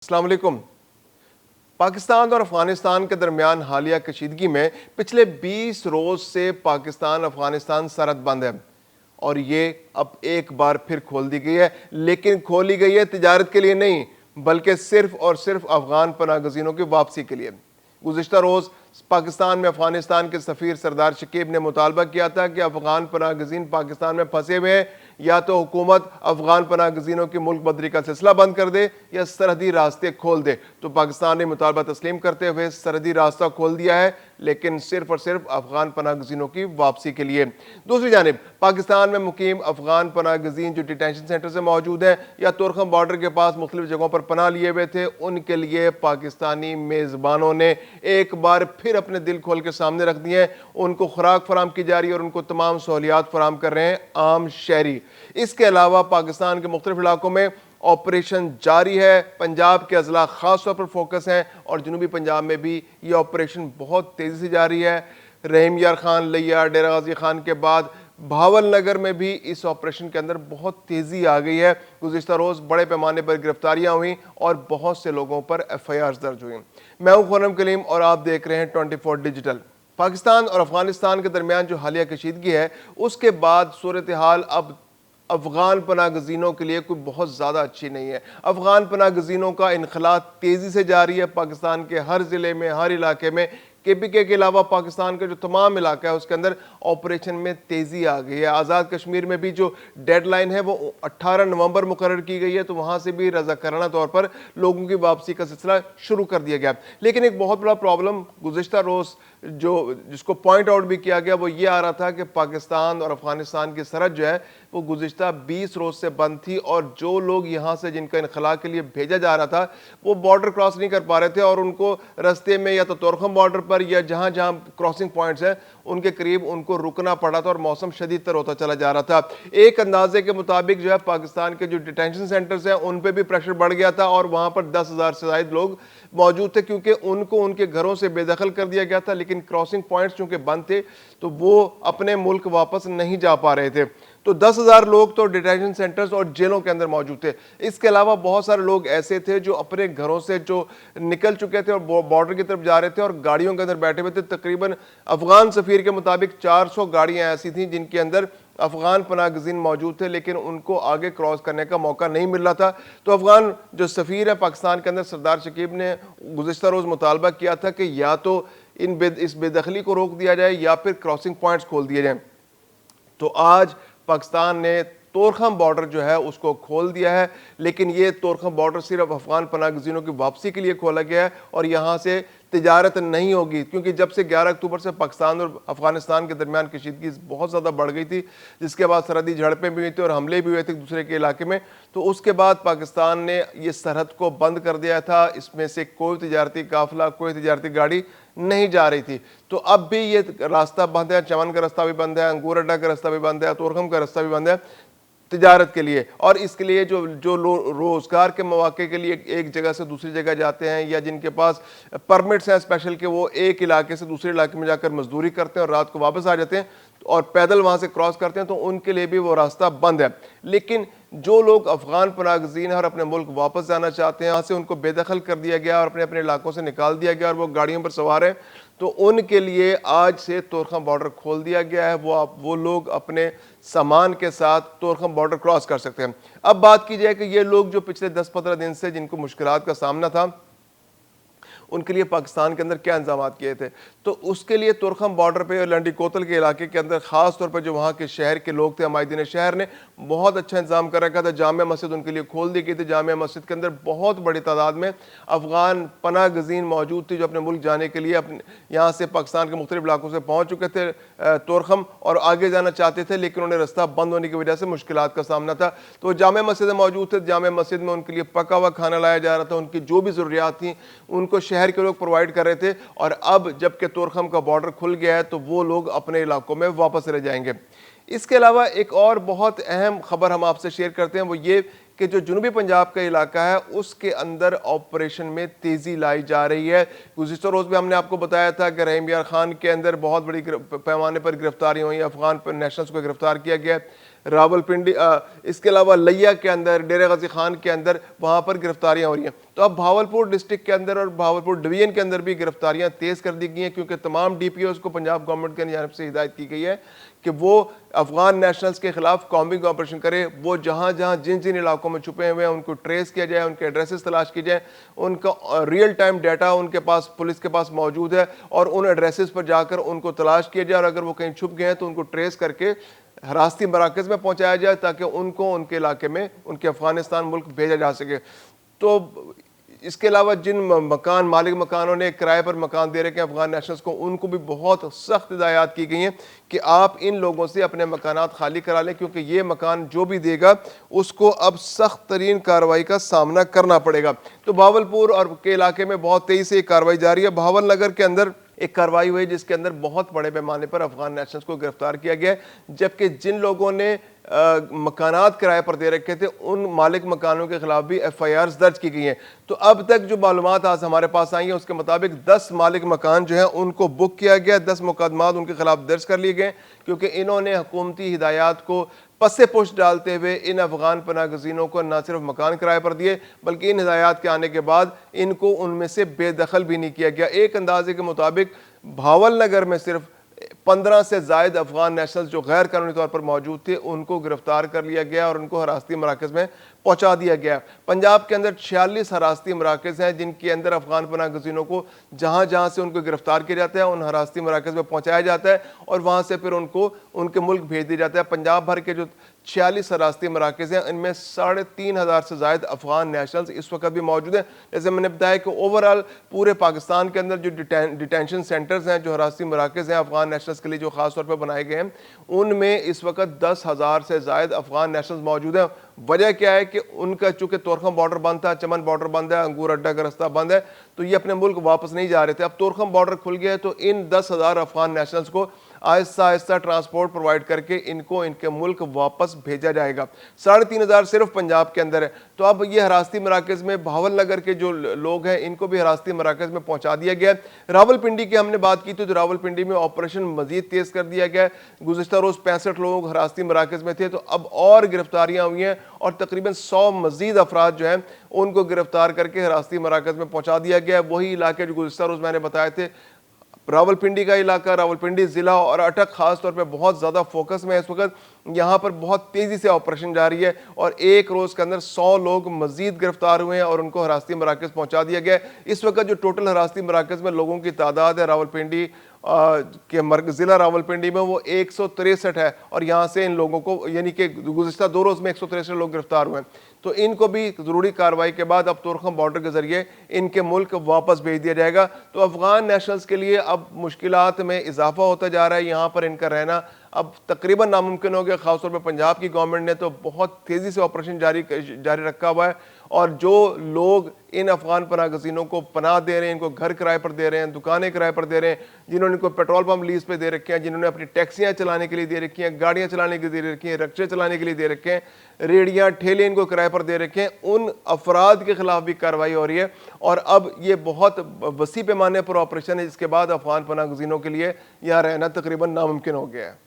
السلام علیکم۔ پاکستان اور افغانستان کے درمیان حالیہ کشیدگی میں پچھلے 20 روز سے پاکستان افغانستان سرحد بند ہے اور یہ اب ایک بار پھر کھول دی گئی ہے، لیکن کھولی گئی ہے تجارت کے لیے نہیں بلکہ صرف اور صرف افغان پناہ گزینوں کی واپسی کے لیے۔ گزشتہ روز پاکستان میں افغانستان کے سفیر سردار شکیب نے مطالبہ کیا تھا کہ افغان پناہ گزین پاکستان میں پھنسے ہوئے ہیں یا تو حکومت افغان پناہ گزینوں کی ملک بدری کا سلسلہ بند کر دے یا سرحدی راستے کھول دے، تو پاکستان نے مطالبہ تسلیم کرتے ہوئے سرحدی راستہ کھول دیا ہے، لیکن صرف اور صرف افغان پناہ گزینوں کی واپسی کے لیے۔ دوسری جانب پاکستان میں مقیم افغان پناہ گزین جو ڈیٹینشن سینٹر سے موجود ہیں یا تورخم بارڈر کے پاس مختلف جگہوں پر پناہ لیے ہوئے تھے، ان کے لیے پاکستانی میزبانوں نے ایک بار پھر اپنے دل کھول کے سامنے رکھ دیے ہیں۔ ان کو خوراک فراہم کی جا رہی ہے اور ان کو تمام سہولیات فراہم کر رہے ہیں عام شہری۔ اس کے علاوہ پاکستان کے مختلف علاقوں میں آپریشن جاری ہے۔ پنجاب کے اضلاع خاص طور پر فوکس ہیں اور جنوبی پنجاب میں بھی یہ آپریشن بہت تیزی سے جاری ہے۔ رحیم یار خان، لیا، ڈیرہ غازی خان کے بعد بھاول نگر میں بھی اس آپریشن کے اندر بہت تیزی آ گئی ہے۔ گزشتہ روز بڑے پیمانے پر گرفتاریاں ہوئیں اور بہت سے لوگوں پر ایف آئی آرز درج ہوئیں۔ میں ہوں خرم کلیم اور آپ دیکھ رہے ہیں 24 ڈیجیٹل۔ پاکستان اور افغانستان کے درمیان جو حالیہ کشیدگی ہے اس کے بعد صورتحال اب افغان پناہ گزینوں کے لیے کوئی بہت زیادہ اچھی نہیں ہے۔ افغان پناہ گزینوں کا انخلاء تیزی سے جاری ہے۔ پاکستان کے ہر ضلع میں، ہر علاقے میں، کے پی کے علاوہ پاکستان کا جو تمام علاقہ ہے اس کے اندر آپریشن میں تیزی آ گئی ہے۔ آزاد کشمیر میں بھی جو ڈیڈ لائن ہے وہ 18 نومبر مقرر کی گئی ہے، تو وہاں سے بھی رضاکارانہ طور پر لوگوں کی واپسی کا سلسلہ شروع کر دیا گیا۔ لیکن ایک بہت بڑا پرابلم گزشتہ روز جس کو پوائنٹ آؤٹ بھی کیا گیا وہ یہ آ رہا تھا کہ پاکستان اور افغانستان کی سرحد جو ہے وہ گزشتہ 20 روز سے بند تھی اور جو لوگ یہاں سے جن کا انخلاء کے لیے بھیجا جا رہا تھا وہ بارڈر کراس نہیں کر پا رہے تھے اور ان کو رستے میں یا تو تورخم بارڈر پر یا جہاں جہاں کراسنگ پوائنٹس ہیں ان کے قریب ان کو رکنا پڑا تھا اور موسم شدید تر ہوتا چلا جا رہا تھا۔ ایک اندازے کے مطابق جو ہے پاکستان کے جو ڈیٹینشن سینٹرز ہیں ان پہ بھی پریشر بڑھ گیا تھا اور وہاں پر 10,000 سے زائد لوگ موجود تھے کیونکہ ان کو ان کے گھروں سے بے دخل کر دیا گیا تھا، لیکن کراسنگ پوائنٹس چونکہ بند تھے تو وہ اپنے ملک واپس نہیں جا پا رہے تھے۔ تو 10,000 لوگ تو ڈیٹینشن سینٹرز اور جیلوں کے اندر موجود تھے۔ اس کے علاوہ بہت سارے لوگ ایسے تھے جو اپنے گھروں سے جو نکل چکے تھے اور بارڈر کی طرف جا رہے تھے اور گاڑیوں کے اندر بیٹھے ہوئے تھے۔ تقریباً افغان سفیر کے مطابق 400 گاڑیاں ایسی تھیں جن کے اندر افغان پناہ گزین موجود تھے لیکن ان کو آگے کراس کرنے کا موقع نہیں مل رہا تھا۔ تو افغان جو سفیر ہے پاکستان کے اندر سردار شکیب نے گزشتہ روز مطالبہ کیا تھا کہ یا تو اس بے دخلی کو روک دیا جائے یا پھر کراسنگ پوائنٹس کھول دیے جائیں۔ تو آج پاکستان نے تورخم بارڈر جو ہے اس کو کھول دیا ہے، لیکن یہ تورخم بارڈر صرف افغان پناہ گزینوں کی واپسی کے لیے کھولا گیا ہے اور یہاں سے تجارت نہیں ہوگی، کیونکہ جب سے 11 اکتوبر سے پاکستان اور افغانستان کے درمیان کشیدگی بہت زیادہ بڑھ گئی تھی، جس کے بعد سرحدی جھڑپیں بھی ہوئی تھیں اور حملے بھی ہوئے تھے ایک دوسرے کے علاقے میں، تو اس کے بعد پاکستان نے یہ سرحد کو بند کر دیا تھا۔ اس میں سے کوئی تجارتی قافلہ، کوئی تجارتی گاڑی نہیں جا رہی تھی۔ تو اب بھی یہ راستہ بند ہے، چمن کا راستہ بھی بند ہے، انگور اڈا کا راستہ بھی بند ہے، تورخم کا راستہ بھی بند ہے تجارت کے لیے، اور اس کے لیے جو روزگار کے مواقع کے لیے ایک جگہ سے دوسری جگہ جاتے ہیں یا جن کے پاس پرمٹس ہیں اسپیشل کہ وہ ایک علاقے سے دوسرے علاقے میں جا کر مزدوری کرتے ہیں اور رات کو واپس آ جاتے ہیں اور پیدل وہاں سے کراس کرتے ہیں، تو ان کے لیے بھی وہ راستہ بند ہے۔ لیکن جو لوگ افغان پناہ گزین ہیں اور اپنے ملک واپس جانا چاہتے ہیں، یہاں سے ان کو بے دخل کر دیا گیا اور اپنے اپنے علاقوں سے نکال دیا گیا اور وہ گاڑیوں پر سوار ہیں، تو ان کے لیے آج سے تورخم بارڈر کھول دیا گیا ہے۔ وہ لوگ اپنے سامان کے ساتھ تورخم بارڈر کراس کر سکتے ہیں۔ اب بات کی جائے کہ یہ لوگ جو پچھلے 10-15 دن سے جن کو مشکلات کا سامنا تھا ان کے لیے پاکستان کے اندر کیا انتظامات کیے تھے، تو اس کے لیے تورخم بارڈر پہ اور لنڈی کوتل کے علاقے کے اندر خاص طور پر جو وہاں کے شہر کے لوگ تھے، عمائدین شہر نے بہت اچھا انتظام کر رکھا تھا۔ جامع مسجد ان کے لیے کھول دی گئی تھی۔ جامع مسجد کے اندر بہت بڑی تعداد میں افغان پناہ گزین موجود تھی جو اپنے ملک جانے کے لیے یہاں سے پاکستان کے مختلف علاقوں سے پہنچ چکے تھے تورخم اور آگے جانا چاہتے تھے، لیکن انہیں رستہ بند ہونے کی وجہ سے مشکلات کا سامنا تھا۔ تو جامع مسجد میں موجود تھے، جامع مسجد میں ان کے لیے پکا ہوا کھانا لایا جا رہا تھا، ان کی جو بھی ضروریات تھیں ان کو شہر کے لوگ پرووائڈ کر رہے تھے، اور اب جب کہ تورخم کا بارڈر کھل گیا ہے تو وہ لوگ اپنے علاقوں میں واپس چلے جائیں گے۔ اس کے علاوہ ایک اور بہت اہم خبر ہم آپ سے شیئر کرتے ہیں، وہ یہ کہ جو جنوبی پنجاب کا علاقہ ہے اس کے اندر آپریشن میں تیزی لائی جا رہی ہے۔ گزشتہ روز بھی ہم نے آپ کو بتایا تھا کہ رحیم یار خان کے اندر بہت بڑی پیمانے پر گرفتاریاں ہوئی، افغان نیشنلز کو گرفتار کیا گیا ہے۔ راولپنڈی اس کے علاوہ لیا کے اندر، ڈیرہ غازی خان کے اندر وہاں پر گرفتاریاں ہو رہی ہیں. تو اب بھاولپور ڈسٹرکٹ کے اندر اور بھاولپور ڈویژن کے اندر بھی گرفتاریاں تیز کر دی گئی ہیں، کیونکہ تمام ڈی پی اوز کو پنجاب گورنمنٹ کی جانب سے ہدایت کی گئی ہے کہ وہ افغان نیشنلز کے خلاف کامبنگ آپریشن کرے. وہ جہاں جہاں جن علاقوں میں چھپے ہوئے ہیں ان کو ٹریس کیا جائے، ان کے ایڈریسز تلاش کی جائیں، ان کا ریئل ٹائم ڈیٹا ان کے پاس، پولیس کے پاس موجود ہے، اور ان ایڈریسز پر جا کر ان کو تلاش کیا جائے، اور اگر وہ کہیں چھپ گئے ہیں تو ان کو ٹریس کر کے حراستی مراکز میں پہنچایا جائے تاکہ ان کو ان کے علاقے میں، ان کے افغانستان ملک بھیجا جا سکے. تو اس کے علاوہ جن مالک مکانوں نے کرائے پر مکان دے رکھے ہیں افغان نیشنلز کو، ان کو بھی بہت سخت ہدایات کی گئی ہیں کہ آپ ان لوگوں سے اپنے مکانات خالی کرا لیں، کیونکہ یہ مکان جو بھی دے گا اس کو اب سخت ترین کارروائی کا سامنا کرنا پڑے گا. تو بھاولپور اور کے علاقے میں بہت تیزی سے یہ کارروائی جاری ہے. بھاول نگر کے اندر ایک کارروائی ہوئی جس کے اندر بہت بڑے پیمانے پر افغان نیشنلز کو گرفتار کیا گیا ہے، جبکہ جن لوگوں نے مکانات کرائے پر دے رکھے تھے ان مالک مکانوں کے خلاف بھی ایف آئی آرز درج کی گئی ہیں. تو اب تک جو معلومات آج ہمارے پاس آئی ہیں اس کے مطابق 10 مالک مکان جو ہیں ان کو بک کیا گیا، 10 مقدمات ان کے خلاف درج کر لیے گئے، کیونکہ انہوں نے حکومتی ہدایات کو پس پش ڈالتے ہوئے ان افغان پناہ گزینوں کو نہ صرف مکان کرائے پر دیے بلکہ ان ہدایات کے آنے کے بعد ان کو ان میں سے بے دخل بھی نہیں کیا گیا. ایک اندازے کے مطابق بھاول نگر میں صرف 15 سے زائد افغان نیشنلز جو غیر قانونی طور پر موجود تھے ان کو گرفتار کر لیا گیا اور ان کو حراستی مراکز میں پہنچا دیا گیا. پنجاب کے اندر 46 حراستی مراکز ہیں جن کے اندر افغان پناہ گزینوں کو جہاں جہاں سے ان کو گرفتار کیا جاتا ہے ان حراستی مراکز میں پہنچایا جاتا ہے اور وہاں سے پھر ان کو ان کے ملک بھیج دیا جاتا ہے. پنجاب بھر کے جو 46 حراستی مراکز ہیں ان میں 3,500 سے زائد افغان نیشنلز اس وقت بھی موجود ہیں. جیسے میں نے بتایا کہ اوورال پورے پاکستان کے اندر جو ڈیٹینشن سینٹرز ہیں، جو حراستی مراکز ہیں افغان نیشنلز کے لیے جو خاص طور پر بنائے گئے ہیں، ان میں اس وقت 10,000 سے زائد افغان نیشنلز موجود ہیں. وجہ کیا ہے کہ ان کا چونکہ تورخم بارڈر بند تھا، چمن بارڈر بند ہے، انگور اڈا کا رستہ بند ہے، تو یہ اپنے ملک واپس نہیں جا رہے تھے. اب تورخم بارڈر کھل گیا ہے تو ان 10,000 افغان نیشنلز کو آہستہ آہستہ ٹرانسپورٹ پرووائڈ کر کے ان کو ان کے ملک واپس بھیجا جائے گا. 3,500 صرف پنجاب کے اندر ہے. تو اب یہ حراستی مراکز میں بھاول نگر کے جو لوگ ہیں ان کو بھی حراستی مراکز میں پہنچا دیا گیا. راولپنڈی کی ہم نے بات کی تو راولپنڈی میں آپریشن مزید تیز کر دیا گیا. گزشتہ روز 65 لوگ حراستی مراکز میں تھے، تو اب اور گرفتاریاں ہوئی ہیں اور تقریباً 100 مزید افراد جو ہیں ان کو گرفتار کر کے حراستی مراکز میں پہنچا دیا گیا. وہی علاقے جو گزشتہ روز میں نے بتائے تھے، راولپنڈی کا علاقہ، راولپنڈی ضلع اور اٹک خاص طور پہ بہت زیادہ فوکس میں ہے اس وقت. یہاں پر بہت تیزی سے آپریشن جاری ہے اور ایک روز کے اندر 100 لوگ مزید گرفتار ہوئے ہیں اور ان کو حراستی مراکز پہنچا دیا گیا. اس وقت جو ٹوٹل حراستی مراکز میں لوگوں کی تعداد ہے راولپنڈی کے ضلع راولپنڈی میں وہ 163 ہے، اور یہاں سے ان لوگوں کو یعنی کہ گزشتہ 2 روز میں 163 لوگ گرفتار ہوئے ہیں. تو ان کو بھی ضروری کارروائی کے بعد اب تورخم بارڈر کے ذریعے ان کے ملک واپس بھیج دیا جائے گا. تو افغان نیشنلز کے لیے اب مشکلات میں اضافہ ہوتا جا رہا ہے. یہاں پر ان کا رہنا اب تقریباً ناممکن ہو گیا. خاص طور پہ پنجاب کی گورنمنٹ نے تو بہت تیزی سے آپریشن جاری رکھا ہوا ہے، اور جو لوگ ان افغان پناہ گزینوں کو پناہ دے رہے ہیں، ان کو گھر کرائے پر دے رہے ہیں، دکانیں کرائے پر دے رہے ہیں، جنہوں نے کو پیٹرول پمپ لیز پہ دے رکھے ہیں، جنہوں نے اپنی ٹیکسیاں چلانے کے لیے دے رکھی ہیں، گاڑیاں چلانے کے لیے دے رکھی ہیں، رکشے چلانے کے لیے دے رکھے ہیں، ریڑیاں ٹھیلے ان کو کرائے پر دے رکھے ہیں، ان افراد کے خلاف بھی کارروائی ہو رہی ہے. اور اب یہ بہت وسیع پیمانے پر آپریشن ہے جس کے بعد افغان پناہ گزینوں کے لیے یہاں رہنا تقریباً ناممکن ہو گیا ہے.